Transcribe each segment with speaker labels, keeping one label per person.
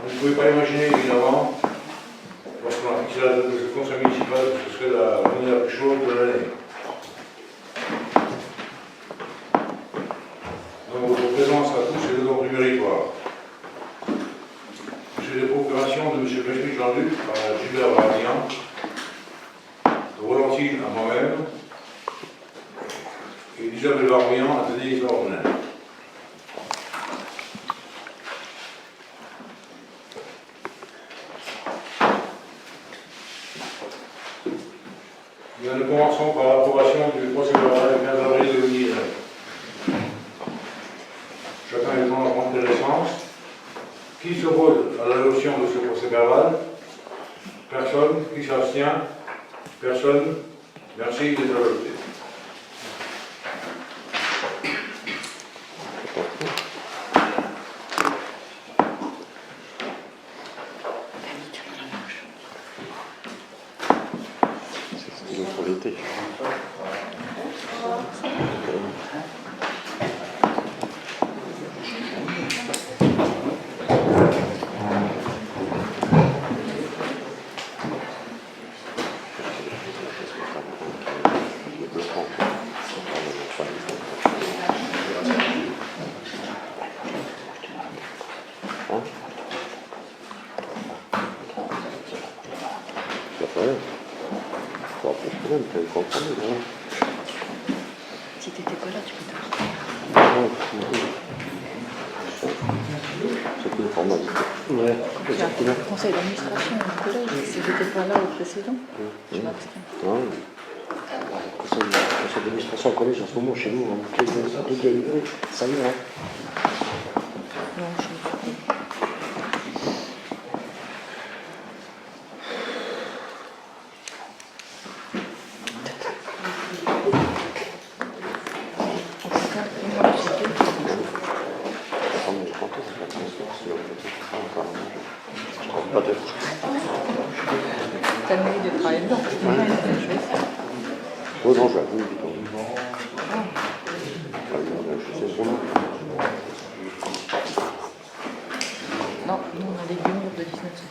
Speaker 1: Vous ne pouvez pas imaginer, évidemment, lorsqu'on a fixé la date de ce conseil municipal, que ce serait la journée la plus chaude de l'année. Donc, votre présence à tous est de l'ordre du méritoire. J'ai des procurations de M. Béchevich Jean-Luc à Gilbert Varnian, de Rolantine à moi-même, et d'Isabelle Varnian à Denise Ordinaire. Nous commençons par l'approbation du procès-verbal du 15 avril 2019. Chacun est en prendre connaissance. Qui s'oppose à l'adoption de ce procès-verbal? Personne. Qui s'abstient? Personne. Merci d'être adopté.
Speaker 2: Si tu n'étais pas là, tu peux t'arrêter.
Speaker 3: C'est une formalité. Ouais.
Speaker 2: Le conseil d'administration, mon collègue, si je n'étais pas là au précédent, je m'abstiens.
Speaker 3: Non. Le conseil d'administration au collège, en ce moment, chez nous, on dégaliser, ça ira.
Speaker 2: Non, je ne sais pas. T'as le mérite de travailler dedans.
Speaker 3: Oui, non, je l'avoue, je sais vraiment.
Speaker 2: Non, nous on a des guimauves de 1907.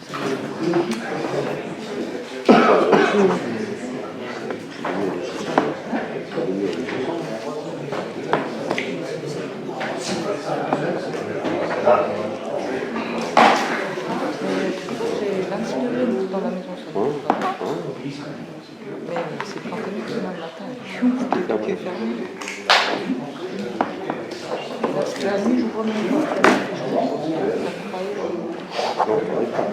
Speaker 2: J'ai 26 degrés dans la maison ce soir. Mais c'est 30 minutes le matin. Tout est fermé. Parce que la nuit, je vois mes portes.
Speaker 3: Non, on n'arrive pas.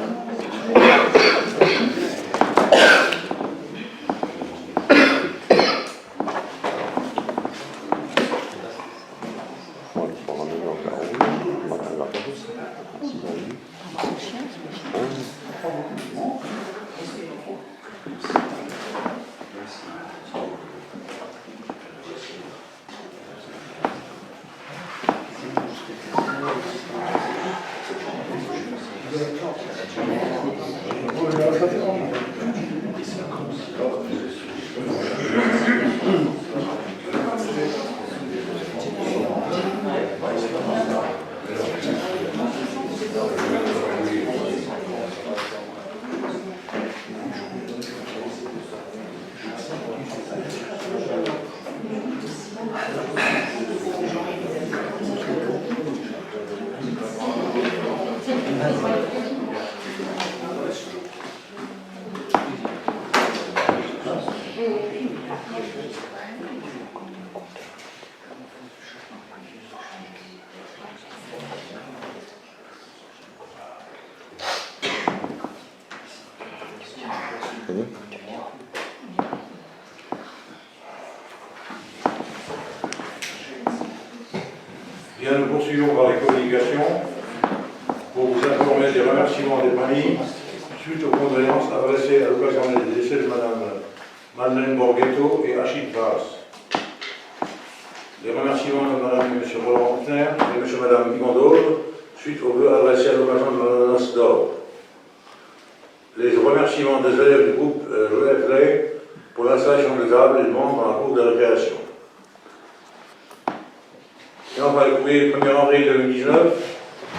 Speaker 3: Bien, nous poursuivons par les communications pour vous informer des remerciements des familles suite aux condoléances adressées à l'occasion des décès de Mme Madeleine Borghetto et Achille Vaz. Les remerciements de Mme et M. Roland Hontner et M. et Mme Vigondor suite aux vœux adressés à l'occasion de la noce d'or. Les remerciements des élèves du groupe Joseph Lay pour l'installation des tables et de bancs dans la cour de récréation. Et enfin, le courrier du 1er avril 2019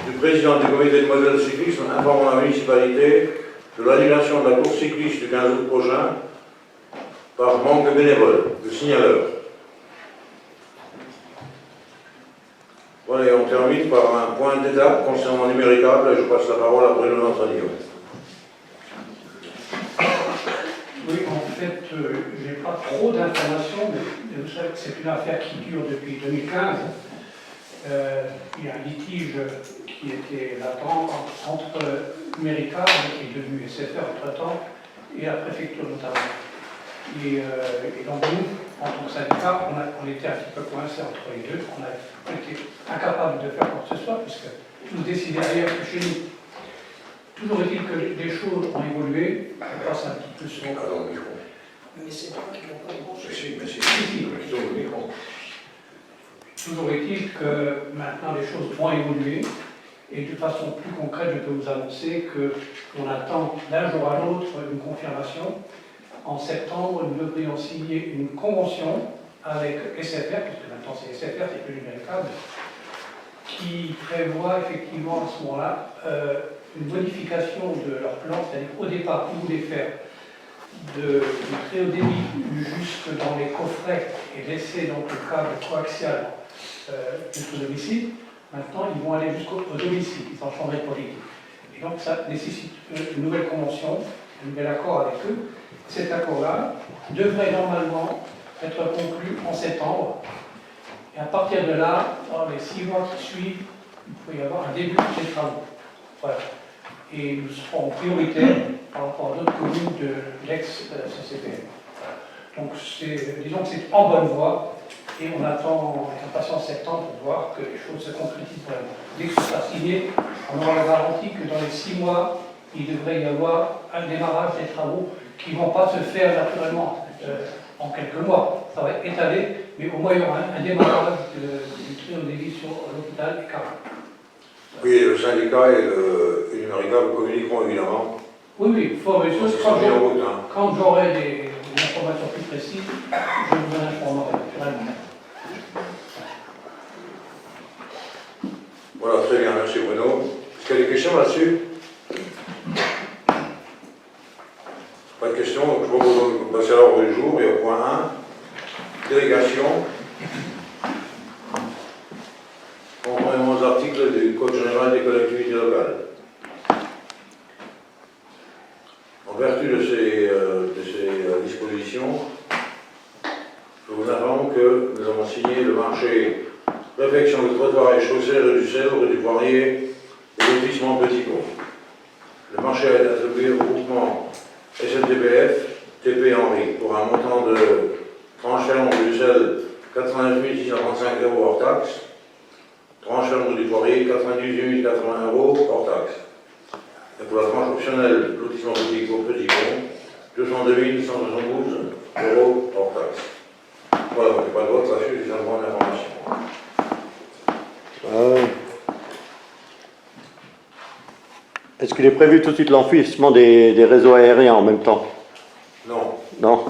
Speaker 3: du président du comité de modèle cyclisme informant la municipalité de l'annulation de la course cycliste du 15 août prochain par manque de bénévoles, de signaleurs. Voilà, et on termine par un point d'étape concernant Numéricable, et je passe la parole à Bruno Lanzanillo.
Speaker 4: Oui, en fait, je n'ai pas trop d'informations, mais vous savez que c'est une affaire qui dure depuis 2015. Il y a un litige qui était latent entre Numéricable, qui est devenu SFR entre-temps, et la préfecture notamment. Et donc nous, en tant que syndicat, on était un petit peu coincés entre les deux. On été incapables de faire quoi que ce soit, puisque tout décidait ailleurs que chez nous. Toujours est-il que les choses ont évolué. On passe un petit peu sur...
Speaker 5: Mais c'est toi qui l'as pas branché.
Speaker 4: Toujours est-il que maintenant les choses ont évolué. Et de façon plus concrète, je peux vous annoncer qu'on attend d'un jour à l'autre une confirmation. En septembre, nous devrions signer une convention avec SFR, puisque maintenant c'est SFR, c'est plus Numéricable, qui prévoit effectivement à ce moment-là une modification de leur plan, c'est-à-dire au départ, ils voulaient faire du très haut débit jusque dans les coffrets et laisser donc le câble coaxial jusqu'au domicile. Maintenant, ils vont aller jusqu'au domicile, ils ont changé de politique. Et donc ça nécessite une nouvelle convention, un nouvel accord avec eux. Cet accord-là devrait normalement être conclu en septembre. Et à partir de là, dans les 6 mois qui suivent, il peut y avoir un début de ces travaux. Voilà. Et nous serons prioritaires par rapport à d'autres communes de l'ex-CCPM. Donc disons que c'est en bonne voie et on attend avec impatience septembre pour voir que les choses se concrétisent vraiment. Dès que ce sera signé, on aura la garantie que dans les 6 mois, il devrait y avoir un démarrage des travaux qui ne vont pas se faire naturellement en quelques mois. Ça va être étalé, mais au moins il y aura un démarrage du très haut débit sur l'hôpital et Carreau.
Speaker 3: Oui, le syndicat et Numéricable communiqueront évidemment.
Speaker 4: Oui, il faut choses.
Speaker 3: Hein.
Speaker 4: Quand j'aurai des informations plus précises, je vous en informerai naturellement.
Speaker 3: Voilà, très bien, merci Bruno. Est-ce qu'il y a des questions là-dessus? Pas de questions, donc je propose de passer à l'ordre du jour et au point 1, délégation. Conformément aux articles du Code général des collectivités locales. En vertu de ces dispositions, je vous informe que nous avons signé le marché réfection de trottoirs et chaussées rue du Cèdre, rue du Poirier et lotissement Petit Pont. Le marché a été attribué au groupement SNTPF TP Henry pour un montant de tranche ferme rue du Cèdre 89 635 € hors taxe, tranche ferme rue du Poirier 98 080 € hors taxe. Et pour la tranche optionnelle lotissement Petit Pont 202 172 € hors taxe. Voilà, donc il n'y a pas de vote là-dessus, c'est un point d'information.
Speaker 6: Est-ce qu'il est prévu tout de suite l'enfouissement des réseaux aériens en même temps?
Speaker 3: Non.
Speaker 6: Non.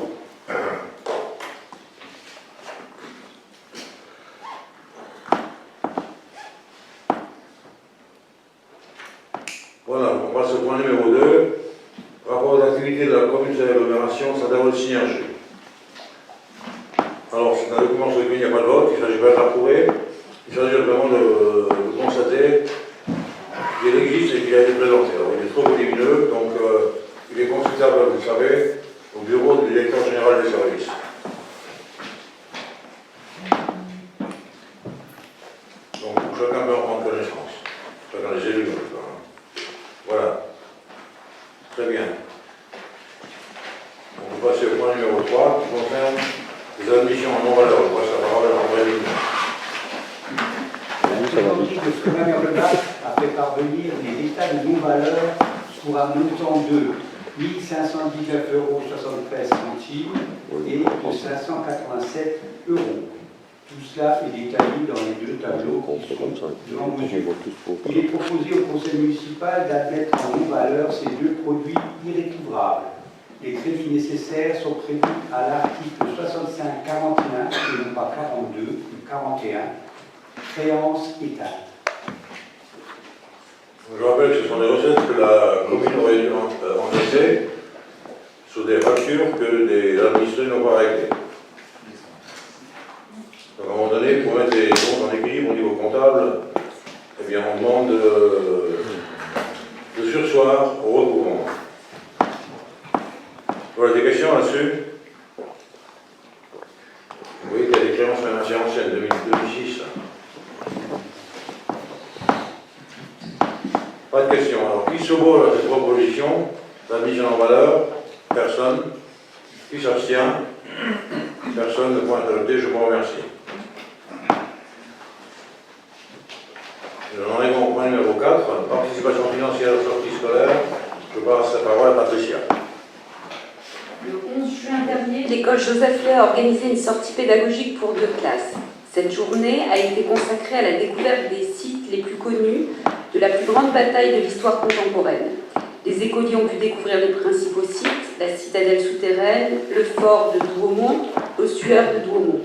Speaker 3: Voilà, on passe au point numéro 2. Rapport aux activités de la commune de l'agglomération Saint-Avold Synergie. Alors, c'est un document sur lequel il n'y a pas de vote, il ne s'agit pas d'approuver. Il s'agit vraiment de constater qu'il existe et qu'il a été présenté. Alors, il est trop volumineux, donc il est consultable, vous le savez, au bureau du directeur général des services. Donc, chacun peut en prendre connaissance. Chacun des élus, en tout cas. Voilà. Très bien. On va passer au point numéro 3 qui concerne les admissions en non-valeur. On passe la parole à André Ligny.
Speaker 5: Le maire de Bac a fait parvenir les états de non-valeur pour un montant de 1 519,73 € et de 587 €. Tout cela est détaillé dans les 2 tableaux qui sont devant vos yeux. Il est proposé au conseil municipal d'admettre en non-valeur ces 2 produits irrécouvrables. Les crédits nécessaires sont prévus à l'article 65-41 et non pas 42 ou 41, créance état.
Speaker 3: Je rappelle que ce sont des recettes que la commune aurait dû encaisser sur des factures que des administrés n'ont pas réglées. Donc à un moment donné, pour mettre les comptes en équilibre au niveau comptable, eh bien on demande de surseoir au recouvrement. Voilà des questions là-dessus. Vous voyez qu'il y a des créances même assez anciennes, 2006. Pas de questions. Alors, qui s'oppose à cette proposition d'admission en valeur? Personne. Qui s'abstient? Personne. Le point est adopté. Je vous remercie. Nous en arrivons au point numéro 4, participation financière aux sorties scolaires. Je passe la parole à Patricia.
Speaker 7: Le 11 juin dernier, l'école Joseph Lay a organisé une sortie pédagogique pour 2 classes. Cette journée a été consacrée à la découverte des sites les plus connus de la plus grande bataille de l'histoire contemporaine. Les écoliers ont pu découvrir les principaux sites, la citadelle souterraine, le fort de Douaumont, l'ossuaire de Douaumont.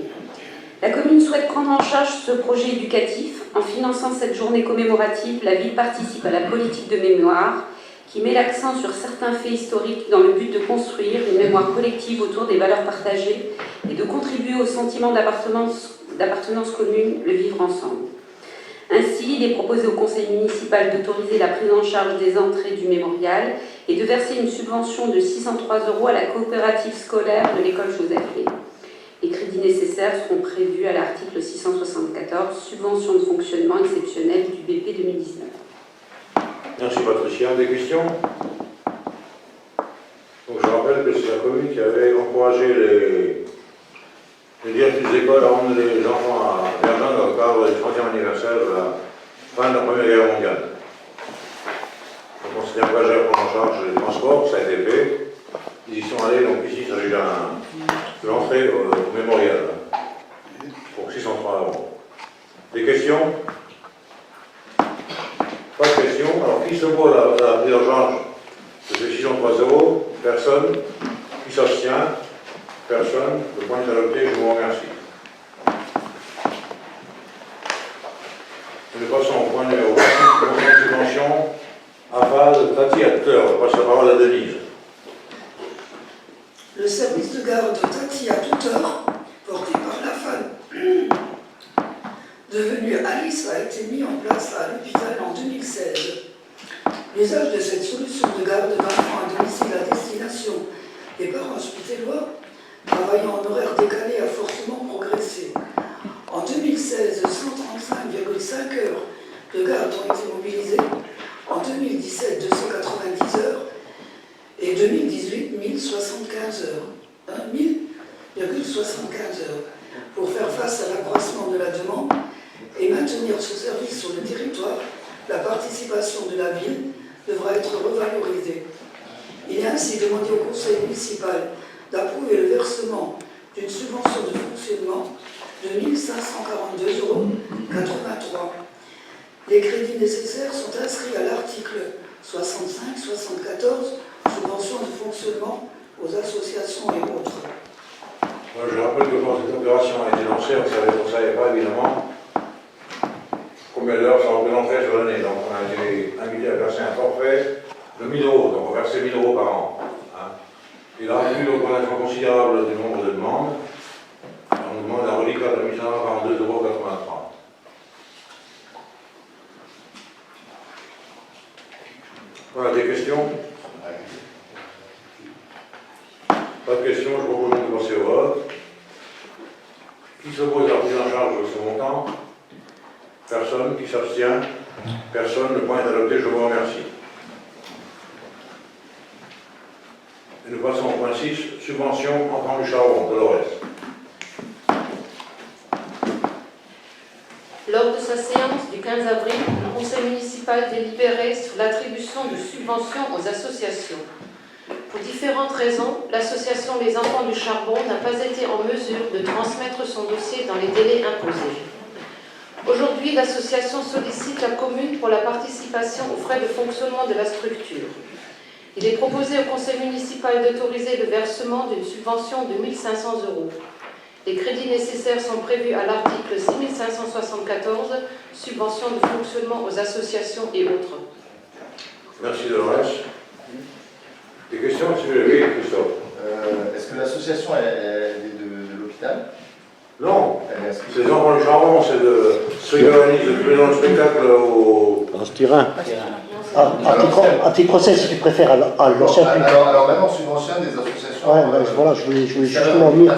Speaker 7: La commune souhaite prendre en charge ce projet éducatif. En finançant cette journée commémorative, la ville participe à la politique de mémoire qui met l'accent sur certains faits historiques dans le but de construire une mémoire collective autour des valeurs partagées et de contribuer au sentiment d'appartenance commune, le vivre ensemble. Ainsi, il est proposé au conseil municipal d'autoriser la prise en charge des entrées du mémorial et de verser une subvention de 603 € à la coopérative scolaire de l'école Joseph Lay. Les crédits nécessaires seront prévus à l'article 674, subvention de fonctionnement exceptionnelle du BP 2019.
Speaker 3: Merci Patricia. Des questions? Donc je rappelle que c'est la commune qui avait encouragé les directrices d'école à emmener les enfants à Verdun dans le cadre du 30e anniversaire de la fin de la Première Guerre mondiale. Donc on s'est engagé à prendre en charge les transports, ça a été fait. Ils y sont allés, donc ici il s'agit de l'entrée au mémorial pour 603 €. Des questions? Pas de questions. Alors, qui s'oppose à la prise en charge de ces 603 €? Personne. Qui s'abstient? Personne. Le point est adopté. Je vous remercie. Nous passons au point numéro 1, subvention aval Tati Acteur. Je passe la parole à Denise.
Speaker 8: Le service de garde Tati à toute heure, porté par la femme devenue Alice, a été mis en place à l'hôpital en 2016. L'usage de cette solution de garde d'enfants à domicile à destination des parents hospitalois travaillant en horaire décalé a fortement progressé. En 2016, 135,5 heures de garde ont été mobilisées, en 2017, 290 heures, et 2018, 1075 heures. 1000,75 heures. Pour faire face à l'accroissement de la demande et maintenir ce service sur le territoire, la participation de la ville devra être revalorisée. Il est ainsi demandé au conseil municipal d'approuver le versement d'une subvention de fonctionnement de 1 542,83 €. Les crédits nécessaires sont inscrits à l'article 65-74, subvention de fonctionnement aux associations et autres.
Speaker 3: Moi, je rappelle que quand cette opération a été lancée, on ne savait pas évidemment combien d'heures ça représenterait sur l'année. Donc on a été invité à verser un forfait de 1 000 €, donc on va verser 1 000 € par an. Hein. Il a eu une augmentation considérable du nombre de demandes. On demande un reliquat de 1 542,83 €. Voilà, des questions? Pas de questions, je propose de passer au vote. Qui s'oppose à la prise en charge de ce montant? Personne. Qui s'abstient? Personne. Le point est adopté, je vous remercie. Et nous passons au point 6, subvention enfants du charbon, Dolores.
Speaker 9: Lors de sa séance du 15 avril, le conseil municipal délibérait sur l'attribution de subventions aux associations. Pour différentes raisons, l'association Les Enfants du Charbon n'a pas été en mesure de transmettre son dossier dans les délais imposés. Aujourd'hui, l'association sollicite la commune pour la participation aux frais de fonctionnement de la structure. Il est proposé au conseil municipal d'autoriser le versement d'une subvention de 1 500 €. Les crédits nécessaires sont prévus à l'article 6574, subvention de fonctionnement aux associations et autres.
Speaker 3: Merci Dolores. Des questions, monsieur? Oui, Christophe.
Speaker 10: Est-ce que l'association elle est de l'hôpital?
Speaker 3: Non,
Speaker 10: Elle est inscrite.
Speaker 3: c'est les enfants du charbon, c'est de ceux qui organisent le spectacle au...
Speaker 6: En Styrin.
Speaker 11: À titre procès, si tu préfères, à l'ancien public.
Speaker 10: Alors maintenant, on subventionne des associations.
Speaker 11: Ouais, voilà, je voulais justement venir.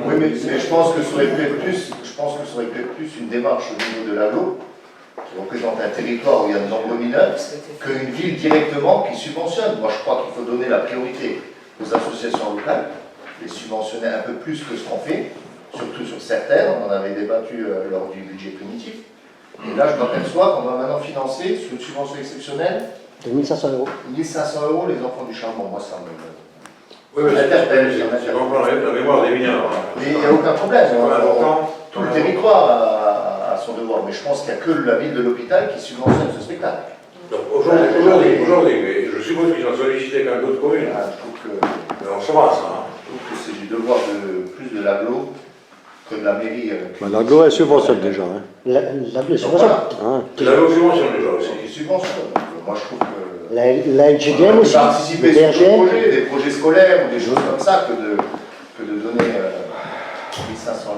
Speaker 10: Oui, mais je pense que ça aurait pu être plus une démarche au niveau de l'aglo, qui représente un territoire où il y a de nombreux mineurs, qu'une ville directement qui subventionne. Moi, je crois qu'il faut donner la priorité aux associations locales, les subventionner un peu plus que ce qu'on fait, surtout sur certaines. On en avait débattu lors du budget primitif. Et là, je m'aperçois qu'on va maintenant financer, sous une subvention exceptionnelle,
Speaker 11: De 1500 €.
Speaker 10: 1500 € les enfants du charbon. Moi, ça me...
Speaker 3: Oui, mais c'est encore la mémoire des mineurs.
Speaker 10: Mais il n'y a aucun problème. Tout le
Speaker 3: Ouais.
Speaker 10: territoire a son devoir. Mais je pense qu'il n'y a que la ville de l'hôpital qui subventionne ce spectacle.
Speaker 3: Donc aujourd'hui, mais je suppose qu'ils ont sollicité quand même d'autres communes.
Speaker 10: Je trouve que,
Speaker 3: Mais on saura ça. Hein.
Speaker 10: c'est du devoir de plus de l'agglo que de la mairie.
Speaker 6: L'aglo, elle subventionne déjà. Hein.
Speaker 11: La subvention.
Speaker 10: Voilà.
Speaker 3: La subvention déjà aussi.
Speaker 10: Qui subventionne. Donc, moi, je trouve que...
Speaker 11: La LGDM aussi.
Speaker 10: Participer
Speaker 11: le
Speaker 10: sur
Speaker 11: BRGM.
Speaker 10: des projets scolaires ou des choses comme ça que de donner 1500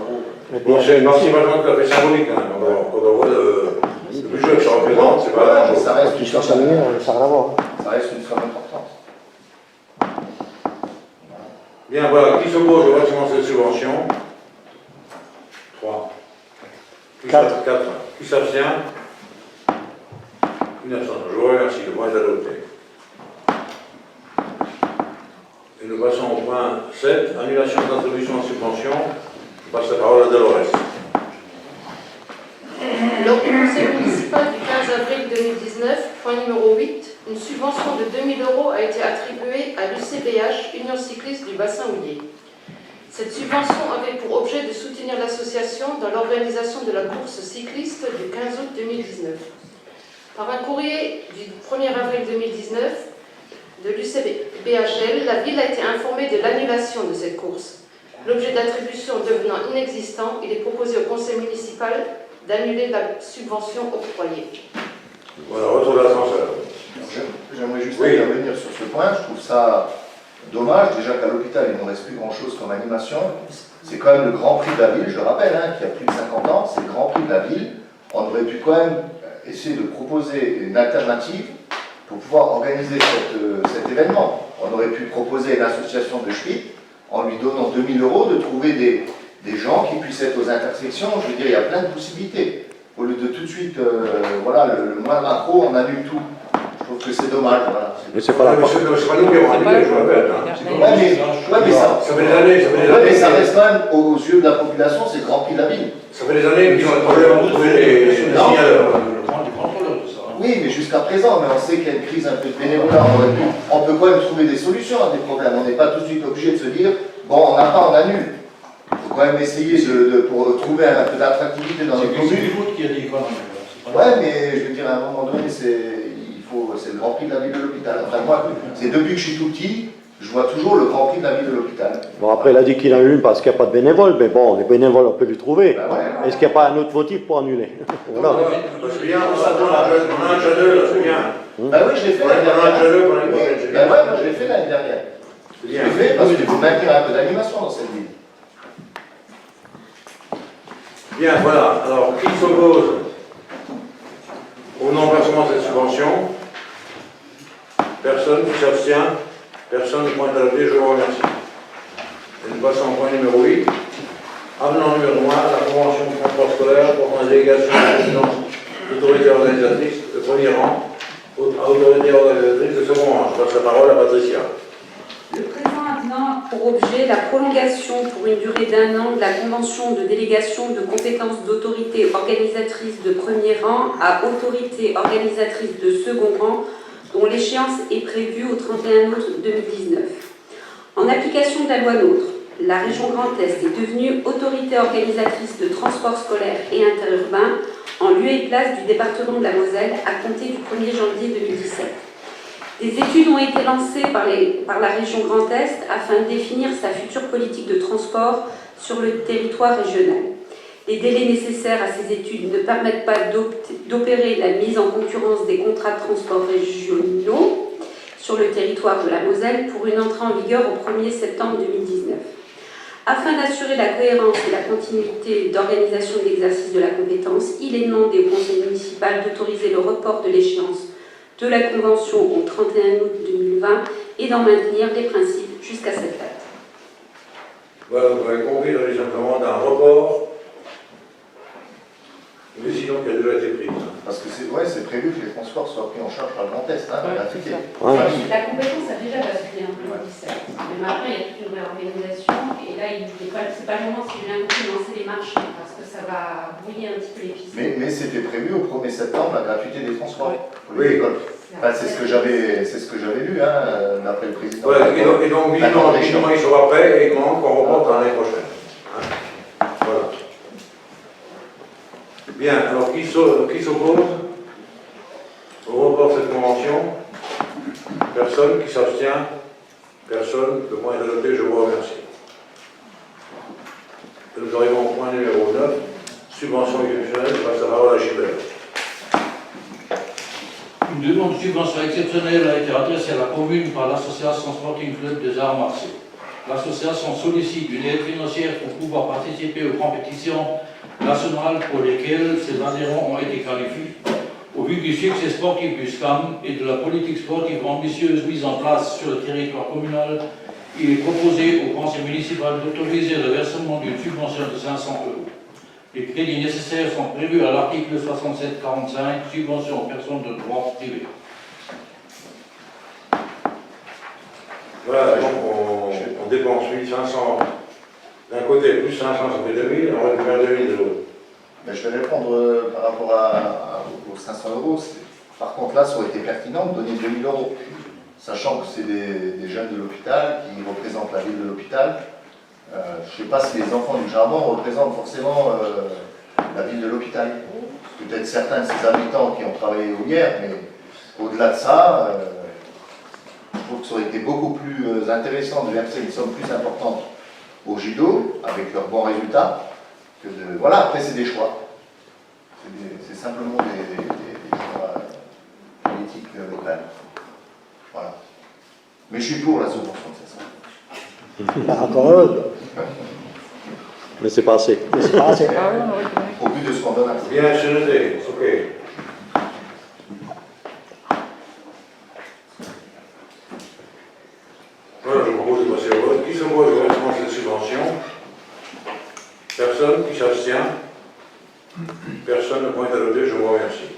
Speaker 10: €.
Speaker 3: Bon, c'est une participation tout à fait symbolique quand même. Quand on voit le budget que ça représente, c'est pas la même chose.
Speaker 10: Ça reste
Speaker 11: Qui soit 5 millions, ça n'a rien à voir.
Speaker 10: Ça reste une somme importante.
Speaker 3: Bien, voilà, qui s'oppose au versement de cette subvention? 3.
Speaker 11: 4.
Speaker 3: 4. Qui s'abstient? Une abstention. Je vous remercie, le point est adopté. Et nous passons au point 7, annulation d'attribution de subvention. Je passe la parole à Dolores.
Speaker 9: Lors du conseil municipal du 15 avril 2019, point numéro 8, une subvention de 2 000 € a été attribuée à l'UCBH, Union cycliste du bassin houiller. Cette subvention avait pour objet de soutenir l'association dans l'organisation de la course cycliste du 15 août 2019. Par un courrier du 1er avril 2019 de l'UCBHL, la ville a été informée de l'annulation de cette course. L'objet d'attribution devenant inexistant, il est proposé au conseil municipal d'annuler la subvention octroyée.
Speaker 3: Voilà, retour de l'ascenseur.
Speaker 10: J'aimerais juste
Speaker 3: Oui.
Speaker 10: revenir sur ce point. Je trouve ça dommage. Déjà qu'à l'hôpital, il ne reste plus grand-chose comme animation. C'est quand même le Grand Prix de la ville, je le rappelle, qui a plus de 50 ans. C'est le Grand Prix de la ville. On aurait pu quand même essayer de proposer une alternative pour pouvoir organiser cet événement. On aurait pu proposer à une association de Schmitt, en lui donnant 2 000 €, de trouver des gens qui puissent être aux intersections. Je veux dire, il y a plein de possibilités. Au lieu de tout de suite, voilà, le moins macro, on annule tout. Je trouve que c'est dommage. Voilà.
Speaker 6: Mais c'est pas la
Speaker 3: C'est pas nous qui avons annulé, je vous rappelle.
Speaker 10: Ouais, mais ça,
Speaker 3: Ça fait des années,
Speaker 10: mais ça reste quand même, aux yeux de la population, c'est le Grand Prix de la ville.
Speaker 3: Ça fait des années qu'ils ont le problème de trouver les signaleurs.
Speaker 10: Oui, mais jusqu'à présent, mais on sait qu'il y a une crise un peu de bénévolat. On peut quand même trouver des solutions à des problèmes. On n'est pas tout de suite obligé de se dire, bon, on n'a pas, on annule. Il faut quand même essayer pour trouver un peu d'attractivité dans notre commune.
Speaker 1: C'est le foot qui a dit quoi, non?
Speaker 10: Ouais, mais je veux dire, à un moment donné, c'est le Grand Prix de la ville de l'hôpital. Enfin, moi, c'est depuis que je suis tout petit, je vois toujours le Grand Prix de la ville de l'hôpital.
Speaker 6: Bon, après, il a dit qu'il en a une parce qu'il n'y a pas de bénévoles, mais bon, les bénévoles, on peut lui trouver.
Speaker 10: Ben ouais.
Speaker 6: Est-ce qu'il n'y a pas un autre motif pour annuler? Voilà.
Speaker 3: C'est bien, on a un déjà deux, là, c'est bien.
Speaker 10: Ben oui, je l'ai fait
Speaker 3: On
Speaker 10: l'année
Speaker 3: a un déjà
Speaker 10: dernière.
Speaker 3: deux pour l'année prochaine, c'est
Speaker 10: Ben
Speaker 3: bien.
Speaker 10: ouais, moi je l'ai fait l'année dernière.
Speaker 3: C'est
Speaker 10: Je
Speaker 3: bien.
Speaker 10: l'ai fait parce qu'il faut maintenir un peu d'animation dans cette ville.
Speaker 3: Bien, voilà. Alors, qui s'oppose au non-versement de cette subvention? Personne qui s'abstient? Personne. Point adopté, je vous remercie. Et nous passons au point numéro 8. Avenant numéro 1, la convention de transport scolaire pour la délégation de présidence d'autorité organisatrice de premier rang à autorité organisatrice de second rang. Je passe la parole à Patricia.
Speaker 7: Le présent avenant a pour objet la prolongation pour une durée d'1 an de la convention de délégation de compétences d'autorité organisatrice de premier rang à autorité organisatrice de second rang, dont l'échéance est prévue au 31 août 2019. En application de la loi NOTRe, la région Grand Est est devenue autorité organisatrice de transport scolaire et interurbain en lieu et place du département de la Moselle à compter du 1er janvier 2017. Des études ont été lancées par la région Grand Est afin de définir sa future politique de transport sur le territoire régional. Les délais nécessaires à ces études ne permettent pas d'opérer la mise en concurrence des contrats de transport régionaux sur le territoire de la Moselle pour une entrée en vigueur au 1er septembre 2019. Afin d'assurer la cohérence et la continuité d'organisation de l'exercice de la compétence, il est demandé au conseil municipal d'autoriser le report de l'échéance de la convention au 31 août 2020 et d'en maintenir les principes jusqu'à cette date.
Speaker 3: Voilà, vous avez compris, là, les simplement d'un report, une décision qui a déjà été prise.
Speaker 10: Parce que c'est prévu que les transports soient pris en charge par le Grand Est, hein,
Speaker 2: Ouais,
Speaker 10: gratuité.
Speaker 7: La compétence a déjà basculé un peu en 2017. Mais maintenant, il y a toute une réorganisation. Et là, c'est pas le moment, si j'ai bien compris, de lancer les marchés, parce que ça va brouiller un petit peu les pistes.
Speaker 10: Mais c'était prévu au 1er septembre, la gratuité des transports.
Speaker 3: Oui.
Speaker 10: Enfin, c'est ce que j'avais lu, hein, d'après le président.
Speaker 3: Voilà, et donc, visiblement, il sera prêt et il manque qu'on reporte à l'année prochaine. Hein. Voilà. Bien, alors qui s'oppose au report de cette convention? Personne. Qui s'abstient? Personne. Le point est adopté, je vous remercie. Nous arrivons au point numéro 9, subvention exceptionnelle, je passe la parole à Gilbert.
Speaker 12: Une demande de subvention exceptionnelle a été adressée à la commune par l'association Sporting Club des Arts Martiaux. L'association sollicite une aide financière pour pouvoir participer aux compétitions nationales pour lesquelles ses adhérents ont été qualifiés. Au vu du succès sportif du SCAM et de la politique sportive ambitieuse mise en place sur le territoire communal, il est proposé au conseil municipal d'autoriser le versement d'une subvention de 500 €. Les crédits nécessaires sont prévus à l'article 67-45, subvention aux personnes de droit privé.
Speaker 3: Voilà, donc on dépense 1500 d'un côté, plus 500, ça fait 2000, on récupère 2000 de l'autre.
Speaker 10: Mais je vais répondre par rapport aux 500 €. Par contre, là, ça aurait été pertinent de donner 2000 €, sachant que c'est des jeunes de l'hôpital qui représentent la ville de l'hôpital. Je ne sais pas si les enfants du Charbon représentent forcément la ville de l'hôpital. Peut-être certains de ses habitants qui ont travaillé au Hyères, mais au-delà de ça, je trouve que ça aurait été beaucoup plus intéressant de verser une somme plus importante au judo, avec leurs bons résultats, que de... Voilà, après c'est des choix. C'est simplement des choix politiques locales. Voilà. Mais je suis pour la subvention de 500.
Speaker 11: Pas encore heureux.
Speaker 6: Mais c'est pas assez.
Speaker 11: Mais c'est pas assez.
Speaker 10: Au but de ce qu'on donne à
Speaker 3: Bien, c'est noté, ok. Voilà, je vous propose de passer au vote. Qui s'oppose au versement de cette subvention? Personne. Qui s'abstient? Personne. Le point est adopté, je vous remercie.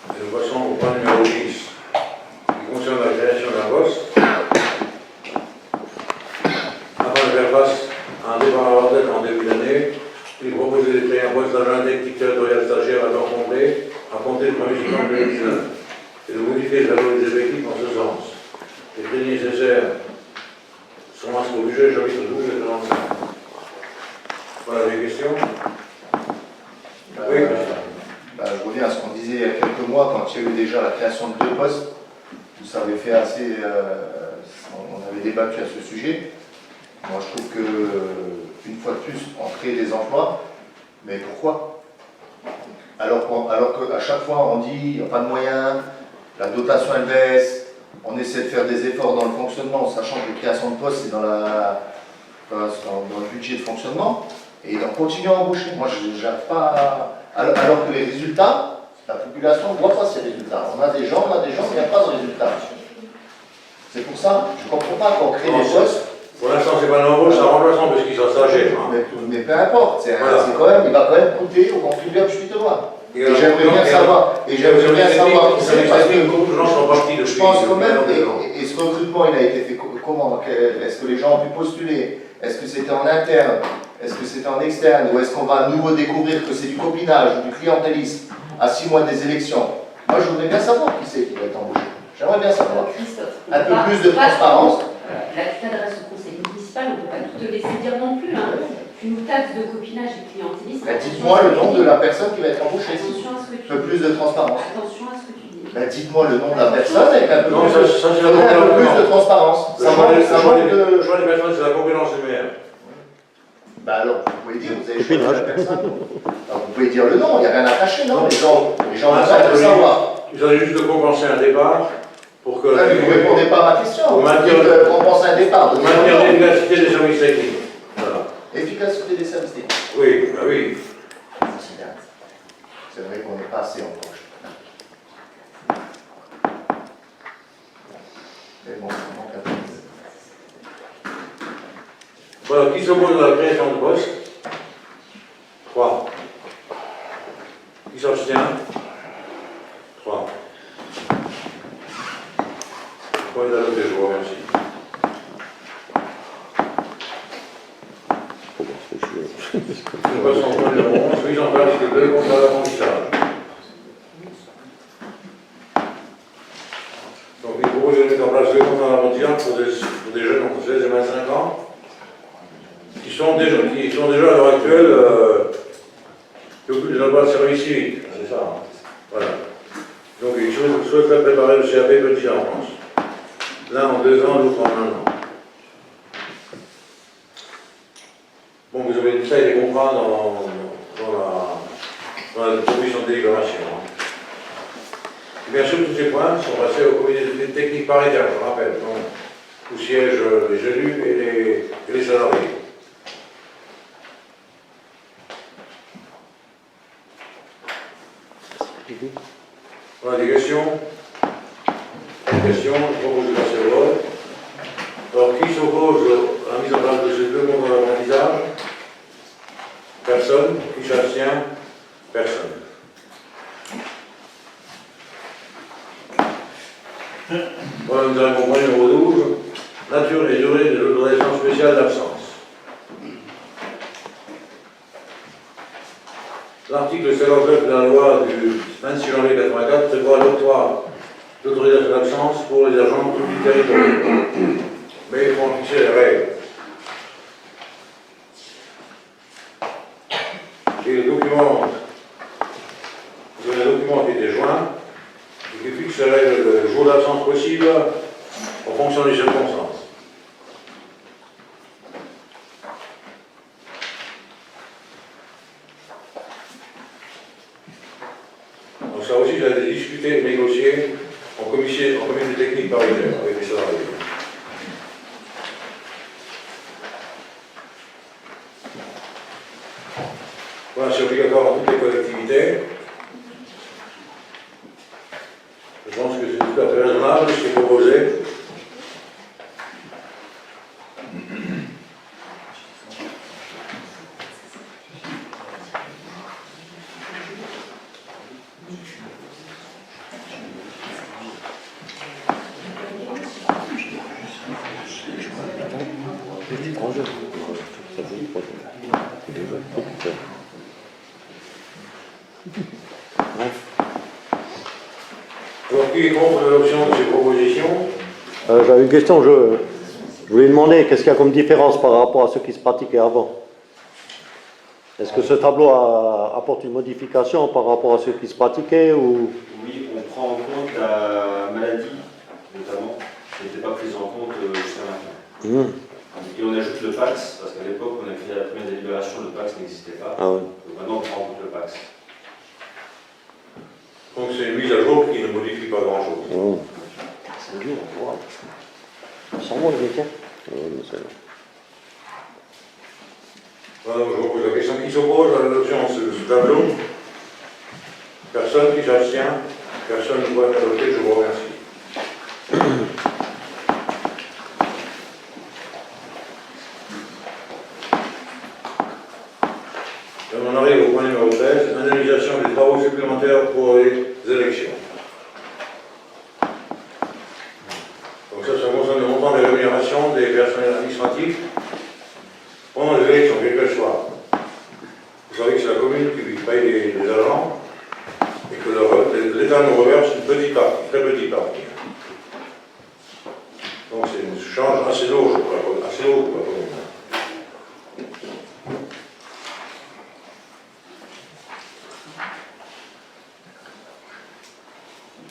Speaker 3: Et nous passons au point numéro 10, qui concerne la création d'un poste. Afin de faire face à un départ à la retraite en début d'année, il est proposé de créer un poste d'agent technique territorial stagiaire à temps complet à compter du 1er septembre 2019 et de modifier la loi des effectifs en ce sens. Les crédits nécessaires sont inscrits au budget, chapitre 12 et 35. Voilà les questions. Oui,
Speaker 10: je reviens à ce qu'on disait il y a quelques mois, quand il y a eu déjà la création de 2 postes. Vous avez fait assez. On avait débattu à ce sujet. Moi, je trouve que, une fois de plus, on crée des emplois, mais pourquoi? Alors qu'à chaque fois, on dit il n'y a pas de moyens, la dotation elle baisse, on essaie de faire des efforts dans le fonctionnement, sachant que les créations de postes, c'est dans le budget de fonctionnement, et on continue à embaucher. Moi, je n'arrive pas à... Alors que les résultats, la population ne voit pas ces résultats. On a des gens, il n'y a pas de résultats. C'est pour ça, je ne comprends pas qu'on crée des postes.
Speaker 3: pour l'instant, c'est pas l'embauche, c'est un remplaçant parce qu'ils sont stagiaires. Hein.
Speaker 10: Mais peu importe,
Speaker 3: Voilà.
Speaker 10: il va quand même coûter au contribuable suédois. Et j'aimerais bien savoir, qui c'est, parce que
Speaker 3: beaucoup de gens sont partis depuis.
Speaker 10: je pense quand même, et ce recrutement, il a été fait comment? Est-ce que les gens ont pu postuler? Est-ce que c'était en interne? Est-ce que c'était en externe? Ou est-ce qu'on va à nouveau découvrir que c'est du copinage ou du clientélisme à 6 mois des élections? Moi, je voudrais bien savoir qui c'est qui va être embauché. J'aimerais bien savoir.
Speaker 7: Christophe,
Speaker 10: Un peu plus de transparence.
Speaker 7: Là, tu t'adresses au conseil municipal, on ne peut pas tout te laisser dire non plus. Hein. Tu nous taxes de copinage et clientélisme.
Speaker 10: Dites-moi le nom de la personne qui va être embauchée.
Speaker 7: Attention à ce que tu dis.
Speaker 10: Un peu plus de transparence.
Speaker 7: Attention à ce que tu dis.
Speaker 10: Dites-moi le nom de la personne avec un peu,
Speaker 3: Non,
Speaker 10: plus,
Speaker 3: ça, c'est la
Speaker 10: un peu plus de transparence.
Speaker 3: Le choix des personnes, c'est la compétence du maire.
Speaker 10: Bah alors, vous pouvez dire, vous avez choisi la personne. Alors, vous pouvez dire le nom, il n'y a rien à cacher, non? Les gens veulent savoir.
Speaker 3: Vous avez juste de compenser un départ pour que...
Speaker 10: Là, vous ne répondez pas à ma question.
Speaker 3: Pour
Speaker 10: Vous
Speaker 3: maintenir,
Speaker 10: dites compenser un départ.
Speaker 3: pour maintenir l'efficacité des services techniques. Voilà.
Speaker 10: Efficacité des services techniques.
Speaker 3: Oui, bah oui.
Speaker 10: C'est vrai qu'on n'est pas assez en proche. Mais bon, ça manque un peu.
Speaker 3: Voilà, qui s'oppose à la création de poste? 3. Qui s'abstient? 3. Point d'adopté, je vous remercie. Nous passons au point numéro 11, mise en place de 2 contrats d'apprentissage. Donc, il propose de mettre en place 2 contrats d'apprentissage pour des jeunes entre 16 et 25 ans qui sont déjà à l'heure actuelle qui occupent des emplois de service civique. C'est ça. Hein. Voilà. Donc, ils souhaiteraient préparer le CAP petite enfance. L'un en 2 ans, l'autre en 1 an. Bon, vous avez ça, les contrats dans la proposition de délibération. Et bien sûr, tous ces points sont passés au comité technique paritaire, je le rappelle, donc, où siègent les élus et les salariés. Voilà, des questions? Des questions, je propose de passer au vote. Alors, qui s'oppose à la mise en place de ces 2 contrats d'apprentissage? Personne. Qui s'abstient? Personne. Voilà, nous avons point numéro 12. Nature et durée des autorisations spéciales d'absence. L'article 59 de la loi du 26 janvier 1984 prévoit l'octroi d'autorisation d'absence pour les agents publics territoriaux. Mais il faut en fixer les règles. Et le document qui était joint, et qui fixe les règles de jour d'absence possible en fonction des circonstances. Donc ça aussi, j'ai discuté, négocié en comité technique paritaire avec les salariés. Voilà, c'est obligatoire dans toutes les collectivités. Je pense que c'est tout à fait raisonnable ce qui est proposé. Alors, qui est contre l'adoption de ces propositions?
Speaker 6: J'avais une question, je voulais demander qu'est-ce qu'il y a comme différence par rapport à ce qui se pratiquait avant? Est-ce que ce tableau apporte une modification par rapport à ce qui se pratiquait ou...
Speaker 13: Oui, on prend en compte la maladie, notamment, qui n'était pas prise en compte jusqu'à maintenant. Et on ajoute le PAX, parce qu'à l'époque, on a fait la première délibération, le PAX n'existait pas.
Speaker 6: Ah ouais.
Speaker 13: Donc maintenant, on prend en compte le PAX.
Speaker 3: Donc c'est une mise à jour qui ne modifie pas grand-chose.
Speaker 11: C'est dur, wow. Sans moi, les gars.
Speaker 3: Voilà, donc je vous pose la question. Qui s'oppose à l'adoption de ce tableau? Personne qui s'abstient? Personne ne doit être adopté, je vous remercie. On en arrive au point numéro 13, indemnisation des travaux supplémentaires pour les élections. Donc ça concerne le montant des rémunérations des personnels administratifs pendant les élections, quelles qu'elles soient. Vous savez que c'est la commune qui paye les agents et que l'État nous reverse une petite partie, très petite partie. Donc c'est une charge assez lourde pour la commune.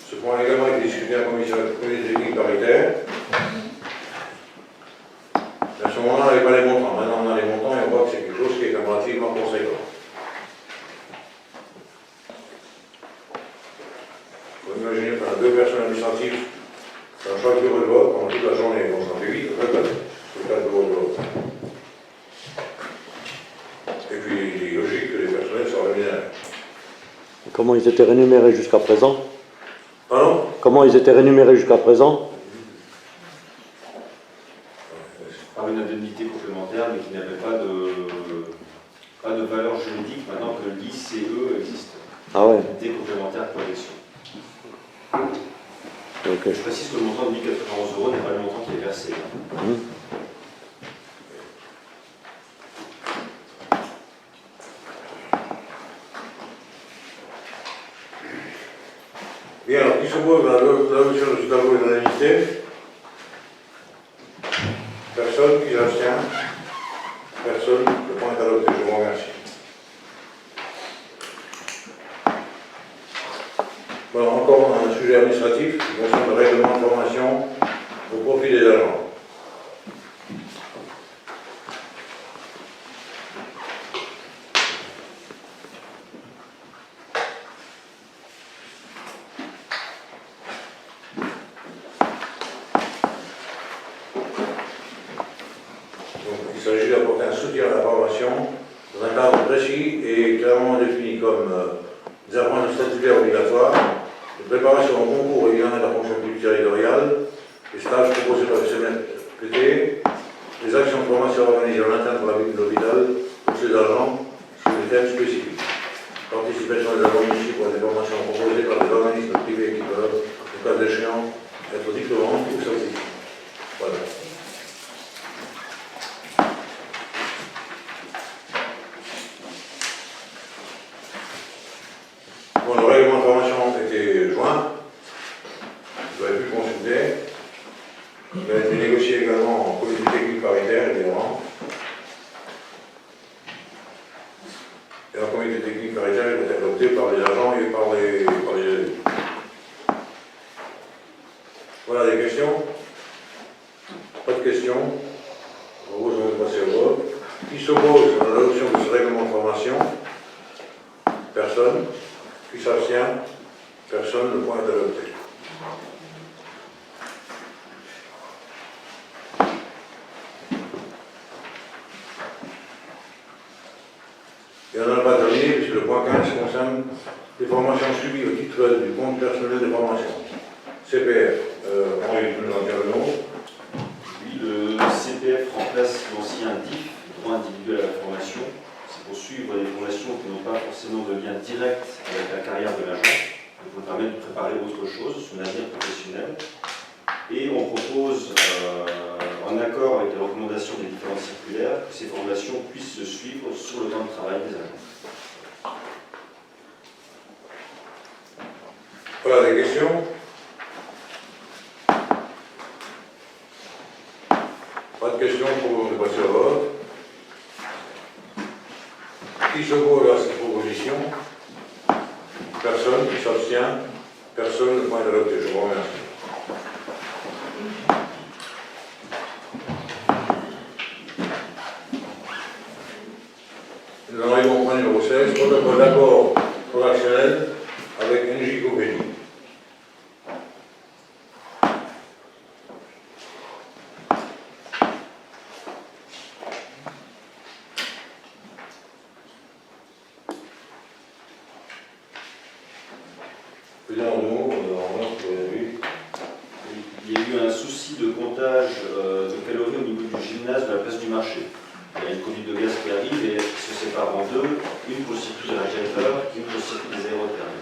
Speaker 3: Ce point a également été discuté en commission technique paritaire. À ce moment-là, on n'avait pas les montants. Maintenant, on a les montants et on voit que c'est quelque chose relativement conséquent. Vous imaginez qu'on a 2 personnes administratives dans chaque bureau de vote pendant toute la journée, on s'en fait vite, sur 4 bureaux de vote. Et puis il est logique que les personnels soient rémunérés.
Speaker 6: Comment ils étaient rémunérés jusqu'à présent?
Speaker 3: Pardon?
Speaker 6: Comment ils étaient rémunérés jusqu'à présent?
Speaker 13: Par une indemnité complémentaire, mais qui n'avait pas de valeur juridique maintenant que l'ICE existe.
Speaker 6: Ah ouais.
Speaker 13: Indemnité complémentaire pour l'élection.
Speaker 6: Okay.
Speaker 13: Je précise que le montant de 1 091 € n'est pas le montant qui est versé.
Speaker 3: Bien, alors, qui s'oppose à l'adoption de ce tableau d'indemnité? Personne qui s'abstient? Personne. Le point est adopté. Je vous remercie. Bon, encore un sujet administratif qui concerne le règlement de formation au profit des agents. Il s'agit d'apporter un soutien à la formation dans un cadre précis et clairement défini comme examen statutaire obligatoire, de préparation au concours et examen de la fonction publique territoriale, les stages proposés par le CNFPT, les actions de formation organisées en interne pour la vie de l'hôpital pour ces agents sur des thèmes spécifiques. Participation des agents municipaux à des formations proposées par des organismes privés qui peuvent, au cas échéant, être diplômants ou certifiés. Voilà. Bon, le règlement de formation était joint, vous avez pu le consulter. Il a été négocié également en comité technique paritaire, évidemment. Et en comité technique paritaire, il a été adopté par les agents et par les élus. Voilà, des questions? Pas de questions? Je propose de passer au vote. Qui s'oppose à l'adoption de ce règlement de formation? Personne. Qui s'abstient? Personne. Le point est adopté. Et on n'en a pas terminé, puisque le point 15 concerne les formations subies au titre du compte personnel de formation. CPF, Henri, vous nous en dire le nom.
Speaker 13: Oui, le CPF remplace l'ancien DIF, droit individuel à la formation. C'est pour suivre des formations qui n'ont pas forcément de lien direct avec la carrière de l'agent. Ça vous permet de préparer autre chose, son avenir professionnel. Et on propose, en accord avec les recommandations des différentes circulaires, que ces formations puissent se suivre sur le temps de travail des agents.
Speaker 3: Voilà, des questions? Pas de questions pour passer au vote. Qui s'oppose à cette proposition? Personne. Qui s'abstient? Personne. Le point est adopté. Je vous remercie. Nous en arrivons au point numéro 16, protocole d'accord transactionnel avec NJ Copénie.
Speaker 13: Il y a eu un souci de comptage de calories au niveau du gymnase de la place du marché. Il y a une conduite de gaz qui arrive et se sépare en deux, une pour le circuit des radiateurs, une pour le circuit des aérothermes.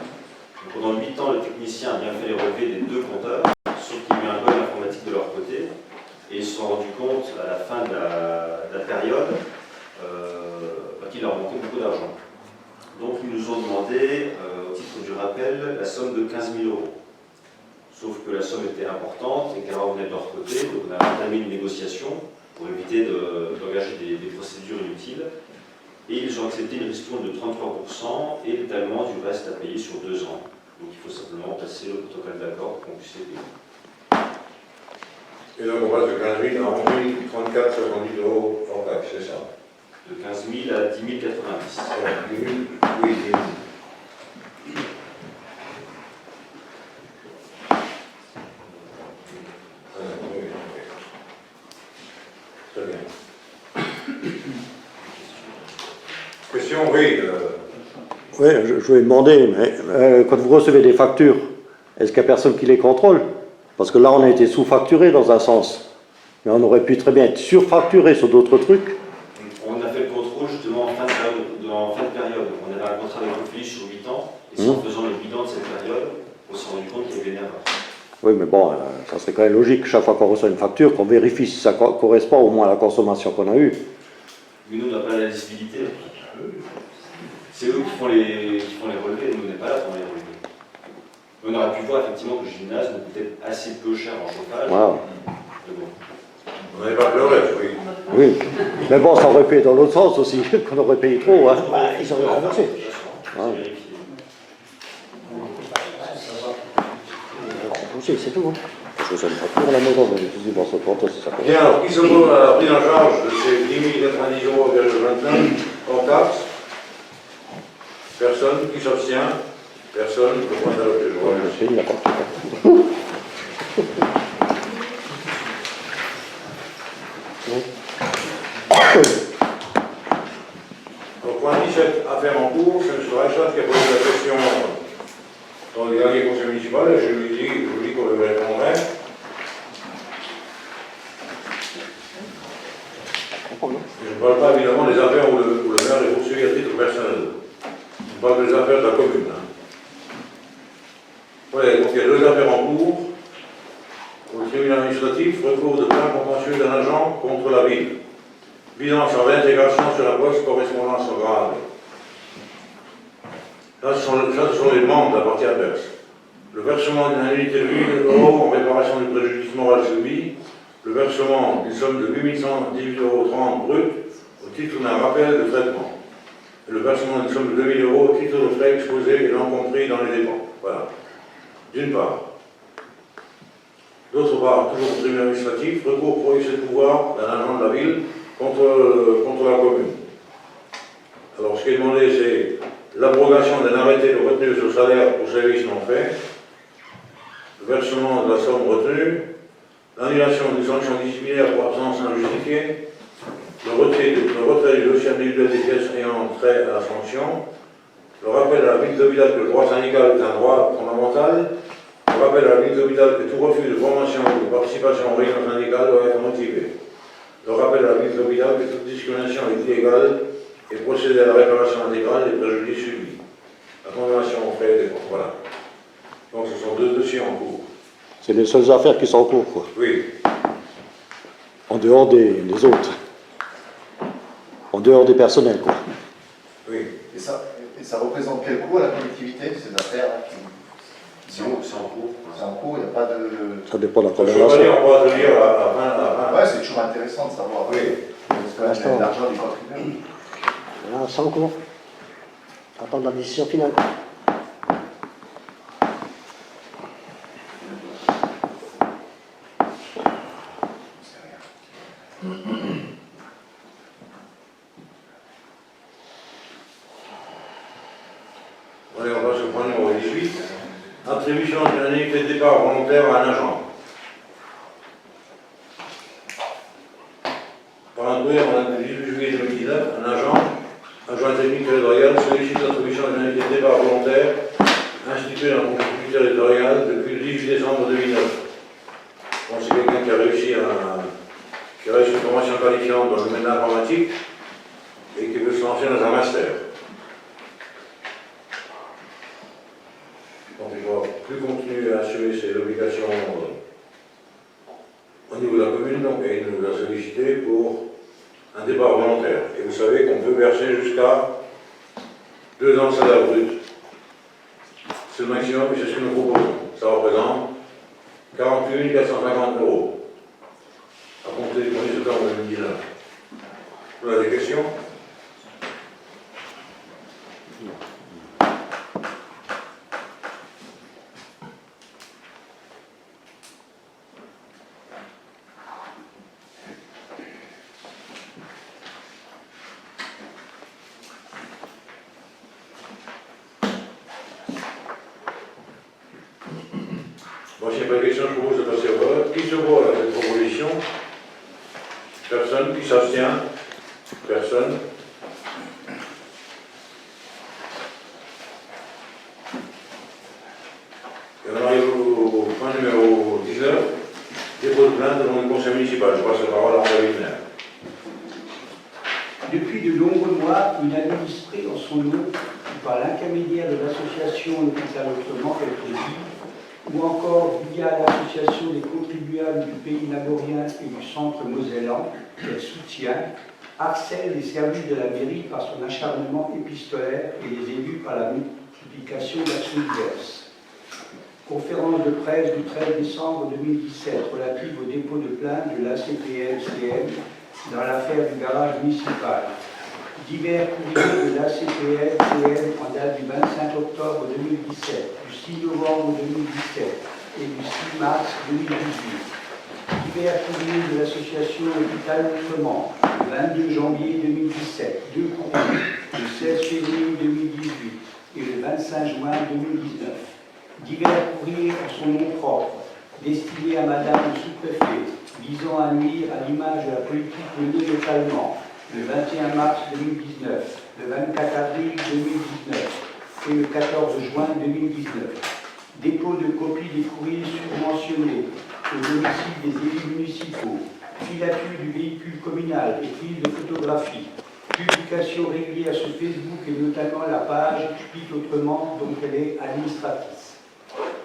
Speaker 13: Donc pendant 8 ans, le technicien a bien fait les relevés des deux compteurs, sauf qu'il y a eu un bug informatique de leur côté, et ils se sont rendus compte à la fin de la période qu'il leur manquait beaucoup d'argent. Donc ils nous ont demandé, au titre du rappel, la somme de 15 000 €. Sauf que la somme était importante et qu'elle revenait de leur côté, donc on a entamé une négociation pour éviter d'engager des procédures inutiles. Et ils ont accepté une ristourne de 33% et l'étalement du reste à payer sur 2 ans. Donc il faut simplement passer le protocole d'accord pour qu'on puisse les payer.
Speaker 3: Et donc on passe de 15 000 à 11 034,70 € hors taxe, c'est ça?
Speaker 13: De 15 000 à 10 090.
Speaker 3: Oui, 10 000. Très bien. Question, oui.
Speaker 6: Oui, je voulais demander, mais quand vous recevez des factures, est-ce qu'il n'y a personne qui les contrôle? Parce que là, on a été sous-facturé dans un sens. Mais on aurait pu très bien être surfacturé sur d'autres trucs.
Speaker 13: On a fait le contrôle justement en fin de période. On avait un contrat avec Ophélie sur 8 ans, et c'est en faisant le bilan de cette période qu'on s'est rendu compte qu'il y avait une erreur.
Speaker 6: Oui, mais bon, ça serait quand même logique, chaque fois qu'on reçoit une facture, qu'on vérifie si ça correspond au moins à la consommation qu'on a eue.
Speaker 13: Mais nous, on n'a pas la lisibilité. C'est eux qui font les relevés, nous, on n'est pas là pour les relever. On aurait pu voir effectivement que le gymnase nous coûtait assez peu cher en chauffage.
Speaker 6: Voilà.
Speaker 3: On n'avait pas pleuré, oui.
Speaker 6: Oui, mais bon, ça aurait pu être dans l'autre sens aussi, qu'on aurait payé trop. Hein.
Speaker 11: Ils auraient remboursé. C'est tout. Hein.
Speaker 6: Je ne sais pas pour la maison, mais je dis, bon, ça compte, si ça compte.
Speaker 3: Bien, alors, qui s'oppose à la prise en charge de ces 10 090,29 € hors taxe? Personne. Qui s'abstient? Personne. Le point d'adopté. Je vois.
Speaker 6: Je sais, il n'y a pas.
Speaker 3: Donc, point 17, affaire en cours. C'est M. Reichert qui a posé la question dans le dernier conseil municipal. Et je lui dis qu'on lui répondrait. Je ne parle pas évidemment des affaires où le maire est poursuivi à titre personnel. Je parle des affaires de la commune. Hein. Ouais, donc il y a 2 affaires en cours. Au tribunal administratif, recours de plainte contentieux d'un agent contre la ville, visant sur l'intégration sur la poste correspondance au grade. Là, ce sont les demandes de la partie adverse. Le versement d'une indemnité de 8 000 € en réparation du préjudice moral subi, le versement d'une somme de 8 118,30 € brut au titre d'un rappel de traitement, et le versement d'une somme de 2 000 € au titre de frais exposés et non compris dans les dépenses. Voilà. D'une part. D'autre part, toujours au tribunal administratif, recours pour excès de pouvoir d'un agent de la ville contre la commune. Alors, ce qui est demandé, c'est l'abrogation d'un arrêté de retenue sur salaire pour services non faits, le versement de la somme retenue, l'annulation d'une sanction disciplinaire pour absence injustifiée, le retrait du dossier individuel des pièces ayant trait à la sanction, le rappel à la ville d'hôpital que le droit syndical est un droit fondamental, le rappel à la ville d'hôpital que tout refus de formation ou de participation aux réunions syndicales doit être motivé, le rappel à la ville d'hôpital que toute discrimination est illégale et procéder à la réparation intégrale des préjudices subis, la condamnation aux frais et dépenses. Voilà. Donc ce sont 2 dossiers en cours.
Speaker 6: C'est les seules affaires qui sont en cours, quoi.
Speaker 3: Oui.
Speaker 6: En dehors des autres. En dehors des personnels, quoi.
Speaker 3: Oui.
Speaker 10: Et ça représente quel coût à la collectivité, ces affaires-là?
Speaker 13: C'est en cours.
Speaker 10: C'est en cours, il n'y a pas de...
Speaker 6: Ça dépend de la
Speaker 3: Je ne
Speaker 6: condamnation.
Speaker 3: veux pas dire, on va tenir à 20.
Speaker 10: Ouais, c'est toujours intéressant de savoir.
Speaker 3: Oui.
Speaker 10: Parce que l'argent du contribuable.
Speaker 11: Là, c'est en cours. Attendre la décision finale.
Speaker 3: Allez, on va se prendre numéro 18. Attribution d'une indemnité de départ volontaire à un agent. Par un courrier en 18 juillet 2019, un agent technique territorial, sollicite l'attribution d'une indemnité de départ volontaire instituée dans le conseil territorial depuis le 18 décembre 2009. Bon, c'est quelqu'un qui a réussi une formation qualifiante dans le domaine de l'informatique et qui veut se lancer dans un master. Donc il doit plus continuer à assurer ses obligations au niveau de la commune, donc, et il nous a sollicité pour un départ volontaire. Et vous savez qu'on peut verser jusqu'à 2 ans de salaire brut. C'est le maximum, et c'est ce que nous proposons. Ça représente 48 450 € à compter du 1er septembre 2019. Vous avez des questions? Prochaine question, je propose de passer au vote. Qui s'oppose à cette proposition? Personne. Qui s'abstient? Personne. Et on arrive au point numéro 19. Dépôt de plainte devant le conseil municipal. Je passe la parole à André Wigner.
Speaker 5: Depuis de nombreux mois, une administrée en son nom, par l'intermédiaire de l'association Hôpital Autrement, ou encore via l'association des contribuables du pays naborien et du centre mosellan, qu'elle soutient, harcèle les services de la mairie par son acharnement épistolaire et les élus par la multiplication d'actions diverses. Conférence de presse du 13 décembre 2017 relative au dépôt de plainte de l'ACPL-CM dans l'affaire du garage municipal. Divers courriers de l'ACPL-CM en date du 25 octobre 2017, du 6 novembre 2017 et du 6 mars 2018. Divers courriers de l'association Hôpital Autrement, le 22 janvier 2017, deux courriers, le 16 février 2018 et le 25 juin 2019. Divers courriers en son nom propre, destinés à Madame le sous-préfet, visant à nuire à l'image de la politique menée localement, le 21 mars 2019, le 24 avril 2019 et le 14 juin 2019. Dépôt de copies des courriers surmentionnés au domicile des élus municipaux, filature du véhicule communal et prise de photographie, publication régulière sur Facebook et notamment la page Explique Autrement dont elle est administratrice.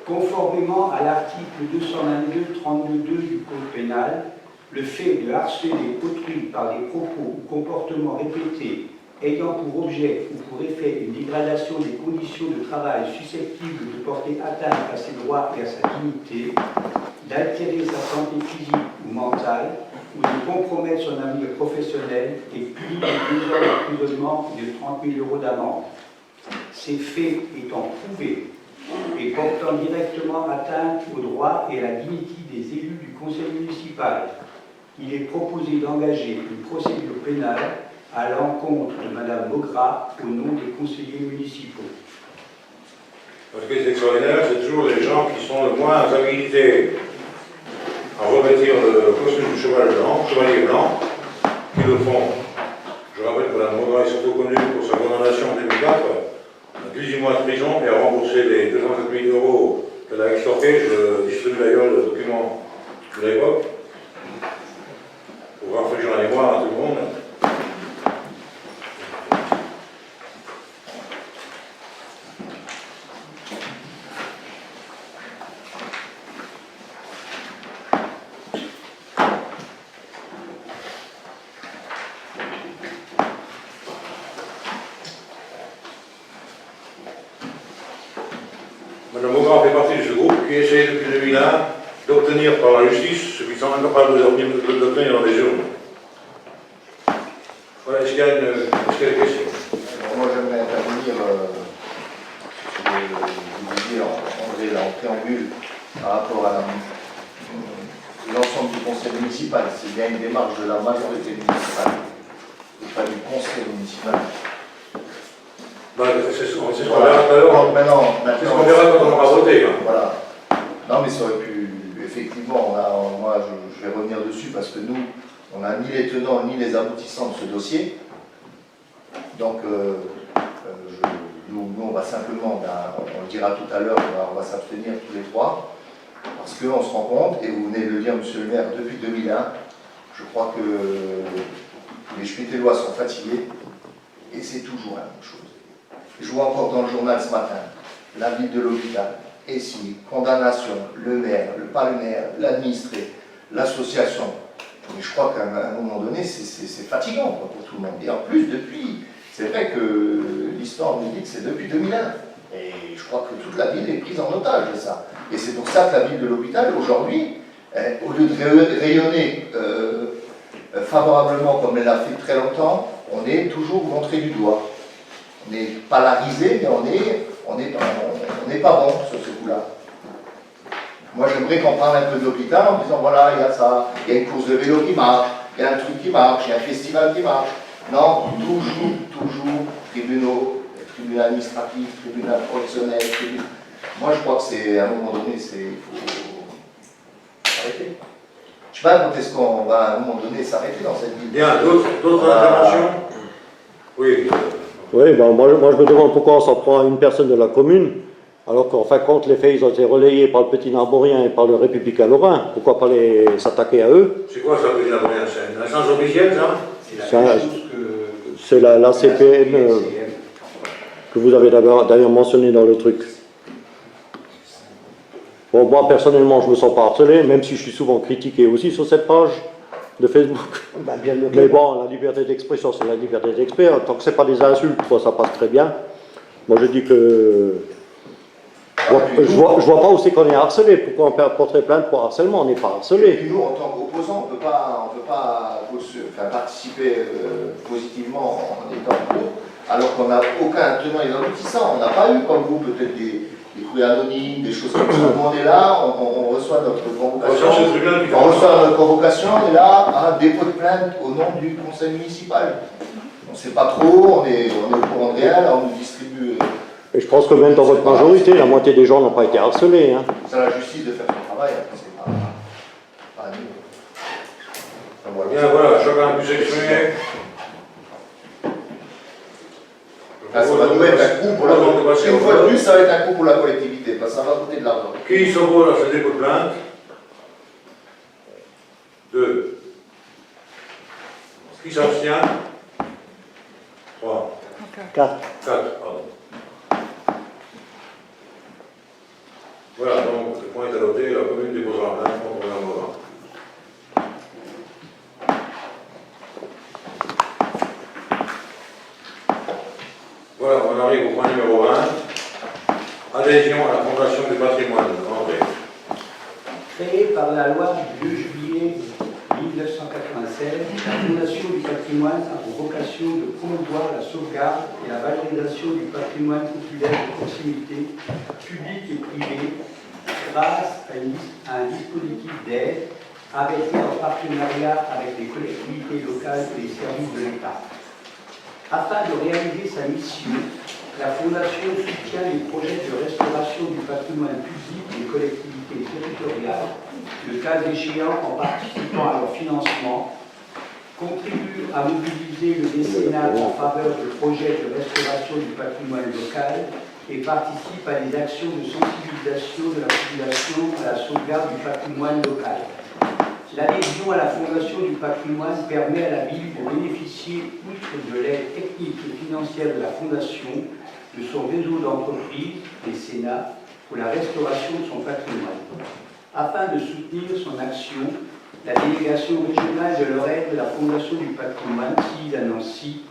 Speaker 5: Conformément à l'article 222-32 du Code pénal, le fait de harceler autrui par des propos ou comportements répétés ayant pour objet ou pour effet une dégradation des conditions de travail susceptibles de porter atteinte à ses droits et à sa dignité, d'altérer sa santé physique ou mentale, ou de compromettre son avenir professionnel est puni de 2 ans d'emprisonnement et de 30 000 € d'amende. Ces faits étant prouvés et portant directement atteinte aux droits et à la dignité des élus du conseil municipal, il est proposé d'engager une procédure pénale à l'encontre de Mme Maugrat au nom des conseillers municipaux.
Speaker 3: Ce qui est extraordinaire, c'est toujours les gens qui sont le moins habilités à revêtir le costume du chevalier blanc, qui le font. Je rappelle que Mme Maugrat est surtout connue pour sa condamnation en 2004, à 18 mois de prison et à rembourser les 207 000 € qu'elle a extorqués. Je distribue d'ailleurs le document de l'époque, pour rafraîchir la mémoire à tout le monde. Madame Maugrat fait partie de ce groupe qui essaie depuis 2001 d'obtenir par la justice ce qu'ils sont incapables d'obtenir dans les urnes. Voilà, est-ce qu'il y a des questions?
Speaker 10: Moi j'aimerais intervenir sur ce que vous disiez en préambule par rapport à l'ensemble du conseil municipal. C'est bien une démarche de la majorité municipale et pas du conseil municipal.
Speaker 3: C'est ce qu'on verra tout à l'heure. C'est ce qu'on verra quand on aura voté.
Speaker 10: Voilà. Non, mais ça aurait pu, effectivement, moi je vais revenir dessus parce que nous, on n'a ni les tenants ni les aboutissants de ce dossier. Donc, nous, on va simplement, on le dira tout à l'heure, on va s'abstenir tous les trois, parce qu'on se rend compte, et vous venez de le dire, monsieur le maire, depuis 2001, je crois que les Schmittellois sont fatigués, et c'est toujours la même chose. Je vois encore dans le journal ce matin, la ville de l'hôpital, ici, condamnation, le maire, pas le maire, l'administré, l'association. Mais je crois qu'à un moment donné, c'est fatigant quoi, pour tout le monde. Et en plus, depuis, c'est vrai que l'histoire nous dit que c'est depuis 2001. Et je crois que toute la ville est prise en otage de ça. Et c'est pour ça que la ville de l'hôpital, aujourd'hui, au lieu de rayonner favorablement comme elle l'a fait très longtemps, on est toujours montré du doigt. On est polarisé, mais on n'est pas bon sur ce coup-là. Moi, j'aimerais qu'on parle un peu de l'hôpital en disant, voilà, il y a ça, il y a une course de vélo qui marche, il y a un truc qui marche, il y a un festival qui marche. Non, toujours, tribunaux, tribunal administratif, tribunal professionnel, Moi, je crois que c'est, à un moment donné, il faut s'arrêter. Je ne sais pas quand est-ce qu'on va à un moment donné s'arrêter dans cette ville.
Speaker 3: Bien, d'autres interventions? Oui.
Speaker 6: Oui, ben moi je me demande pourquoi on s'en prend à une personne de la commune, alors qu'en fin de compte, les faits ils ont été relayés par le Petit Narborien et par le Républicain Lorrain. Pourquoi pas s'attaquer à eux?
Speaker 3: C'est quoi ça, Petit Narborien? C'est une instance officielle, ça?
Speaker 6: C'est la CPM que vous avez d'ailleurs mentionné dans le truc. Bon, moi personnellement, je ne me sens pas harcelé, même si je suis souvent critiqué aussi sur cette page de Facebook. Mais bon, la liberté d'expression, c'est la liberté d'expression. Tant que ce n'est pas des insultes, ça passe très bien. Moi, je dis que je vois pas où c'est qu'on est harcelé. Pourquoi on porterait plainte pour harcèlement? On n'est pas harcelé.
Speaker 10: Et puis nous, en tant qu'opposants, on ne peut pas participer positivement en étant pour, alors qu'on n'a aucun tenant et aboutissant. On n'a pas eu, comme vous, peut-être des courriers anonymes, des choses comme ça. Nous, on est là, on reçoit notre convocation. On reçoit notre convocation, et là, un dépôt de plainte au nom du conseil municipal. On ne sait pas trop, on est au courant de rien, là, on nous distribue.
Speaker 6: Et je pense que même dans votre majorité, la moitié des gens n'ont pas été harcelés. Hein.
Speaker 10: C'est à la justice de faire son travail, après c'est pas à nous. Enfin, voilà.
Speaker 3: Bien, voilà, chacun a pu s'exprimer.
Speaker 10: Ça va nous mettre un coup pour la collectivité. Une fois de plus, ça va être un coup pour la collectivité, parce que ça va coûter de l'argent.
Speaker 3: Qui s'oppose à ce dépôt de plainte? 2. Qui s'abstient? 3.
Speaker 11: 4.
Speaker 3: 4, pardon. Voilà, donc le point est adopté, la commune déposera plainte contre Mme Morin. Voilà, on arrive au point numéro 20. Adhésion à la Fondation du patrimoine. André.
Speaker 5: Créée par la loi du 2 juillet 1996, la Fondation du patrimoine a pour vocation de promouvoir la sauvegarde et la valorisation du patrimoine populaire de proximité, public et privé, grâce à un dispositif d'aide arrêté en partenariat avec les collectivités locales et les services de l'État. Afin de réaliser sa mission, la Fondation soutient les projets de restauration du patrimoine public des collectivités territoriales, le cas échéant en participant à leur financement, contribue à mobiliser le mécénat en faveur de projets de restauration du patrimoine local et participe à des actions de sensibilisation de la population à la sauvegarde du patrimoine local. L'adhésion à la Fondation du patrimoine permet à la ville de bénéficier, outre de l'aide technique et financière de la Fondation, de son réseau d'entreprises, les Sénats, pour la restauration de son patrimoine. Afin de soutenir son action, la délégation régionale de Lorraine de la Fondation du patrimoine, sise à Nancy,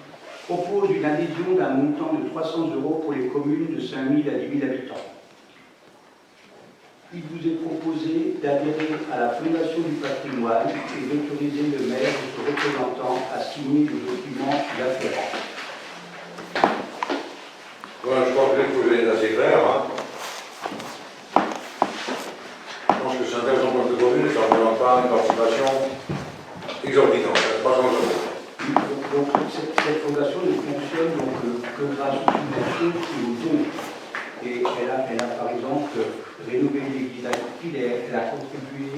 Speaker 5: propose une adhésion d'un montant de 300 € pour les communes de 5 000 à 10 000 habitants. Il vous est proposé d'adhérer à la Fondation du patrimoine et d'autoriser le maire et son représentant à signer le document afférent.
Speaker 3: Voilà, je crois que l'exposé est assez clair. Hein. Je pense que c'est intéressant pour notre commune, ça ne représente pas une participation exorbitante. Pas grand chose.
Speaker 5: Donc cette fondation ne fonctionne que grâce aux subventions et aux dons. Et elle a par exemple rénové l'église d'Aquille, elle a contribué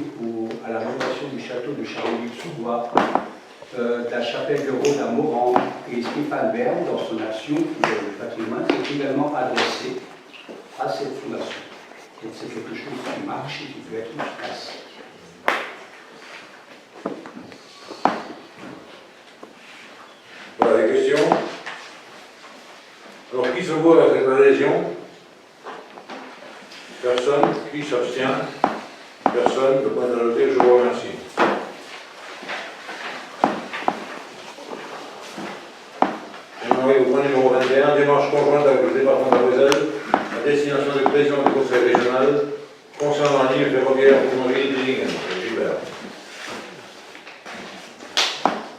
Speaker 5: à la rénovation du château de Charleville-sous-Bois, de la chapelle de Rhodes à Morand, et Stéphane Bern, dans son action pour le patrimoine, s'est également adressé à cette fondation. Donc c'est quelque chose qui marche et qui peut être efficace.
Speaker 3: Voilà les questions. Alors, qui se voit à cette adhésion? Personne. Qui s'abstient? Personne. Le point de noter, je vous remercie. On arrive au point numéro 21, démarche conjointe avec le département de la Moselle, à destination du président du conseil régional, concernant la ligne ferroviaire Bourgogne-Dillingen. Gilbert.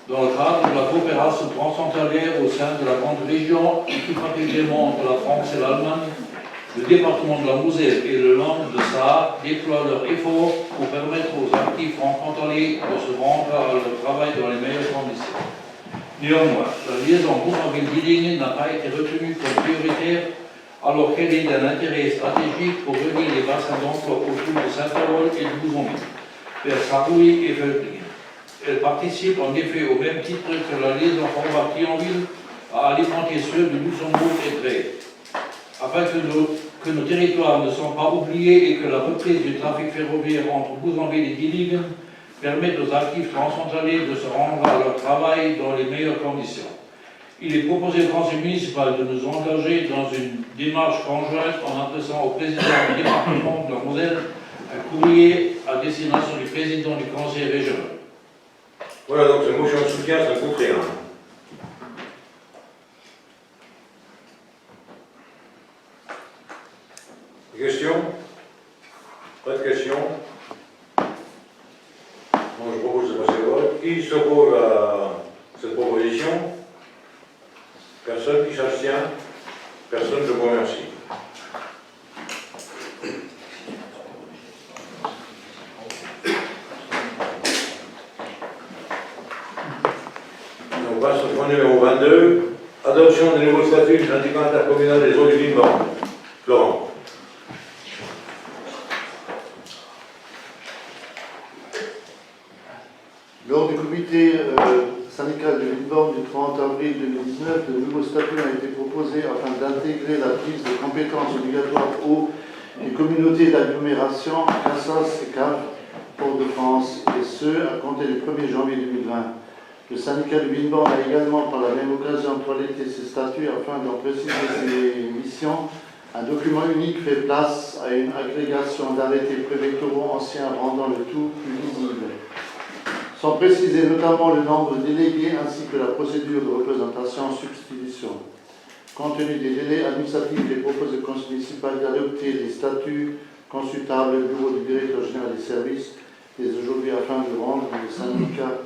Speaker 12: Dans le cadre de la coopération transfrontalière au sein de la grande région, et plus particulièrement entre la France et l'Allemagne, le département de la Moselle et le Land de Saar déploient leurs efforts pour permettre aux actifs transfrontaliers de se rendre à leur travail dans les meilleures conditions. Néanmoins, la liaison Bourgogne-Dillingen n'a pas été retenue comme prioritaire, alors qu'elle est d'un intérêt stratégique pour relier les bassins d'emploi autour de Saint-Avold et de Bouzonville. vers Sarrouy et Velpling. Elle participe en effet au même titre que la liaison Forbach-Thionville à alimenter ceux de Luxembourg et Dreux. Afin que nos territoires ne sont pas oubliés et que la reprise du trafic ferroviaire entre Bouzonville et Dillingen permette aux actifs transfrontaliers de se rendre à leur travail dans les meilleures conditions. Il est proposé au conseil municipal de nous engager dans une démarche conjointe en adressant au président du département de la Moselle un courrier à destination du président du conseil régional.
Speaker 3: Voilà, donc cette motion de soutien, ça ne coûte rien. Des questions? Pas de questions? Moi, je propose de passer au vote. Qui s'oppose à cette proposition? Personne qui s'abstient? Personne, je vous remercie. On passe au point numéro 22. Adoption des nouveaux statuts du syndicat intercommunal des eaux du Vinborn. Florent.
Speaker 14: Lors du comité syndical de Vinborn du 30 avril 2019, de nouveaux statuts ont été proposés afin d'intégrer la prise de compétences obligatoires eau des communautés d'agglomération Cassas et Cave, Port-de-France, et ce, à compter du 1er janvier 2020. Le syndicat de Vinborn a également, par la même occasion, toiletté ses statuts afin d'en préciser ses missions. Un document unique fait place à une agrégation d'arrêtés préfectoraux anciens rendant le tout plus lisible. Sans préciser notamment le nombre de délégués ainsi que la procédure de représentation en substitution. Compte tenu des délais administratifs, il est proposé au conseil municipal d'adopter les statuts consultables du bureau du directeur général des services dès aujourd'hui afin de rendre le syndicat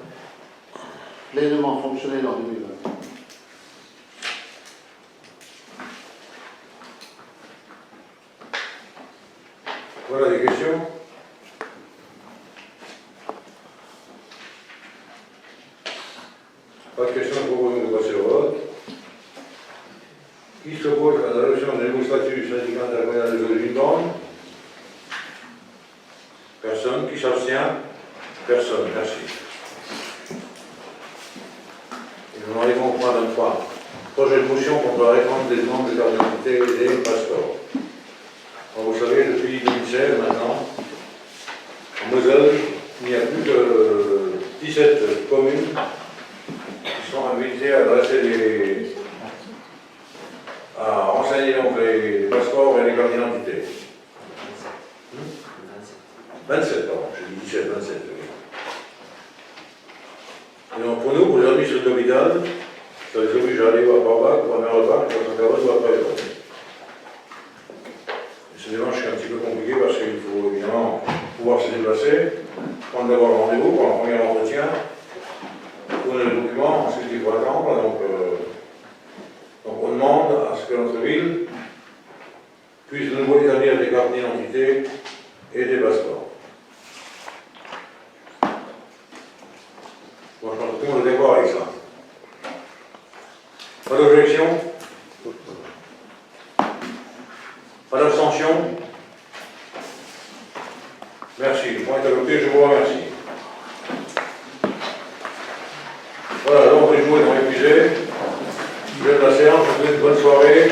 Speaker 14: pleinement fonctionnel en 2020.
Speaker 3: Voilà des questions? Pas de questions, je propose de passer au vote. Qui s'oppose à l'adoption des nouveaux statuts du syndicat intercommunal des eaux du Vinborn? Personne. Qui s'abstient? Personne. Merci. Et nous en arrivons au point 23. Projet de motion contre la réforme des demandes de carte d'identité et des passeports. Vous savez, depuis 2016 maintenant, en Moselle, il n'y a plus que 17 communes qui sont invitées à renseigner donc les passeports et les cartes d'identité. 27, pardon, j'ai dit 17, 27. Et donc pour nous, pour les administrés de l'hôpital, ça les oblige à aller à Forbach, pour un repas, pour s'en faire ou après. C'est une démarche qui est un petit peu compliquée parce qu'il faut évidemment pouvoir se déplacer, prendre d'abord le rendez-vous pour un premier entretien, tourner le document, ensuite il faut attendre. Donc on demande à ce que notre ville puisse de nouveau établir des cartes d'identité et des passeports. Bon, je pense que tout le monde est d'accord avec ça. Pas d'objection? Pas d'abstention? Merci. Le point est adopté, je vous remercie. Voilà, donc les joueurs sont épuisés. Je vais de la séance, je vous souhaite une bonne soirée.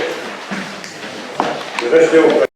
Speaker 3: Et restez au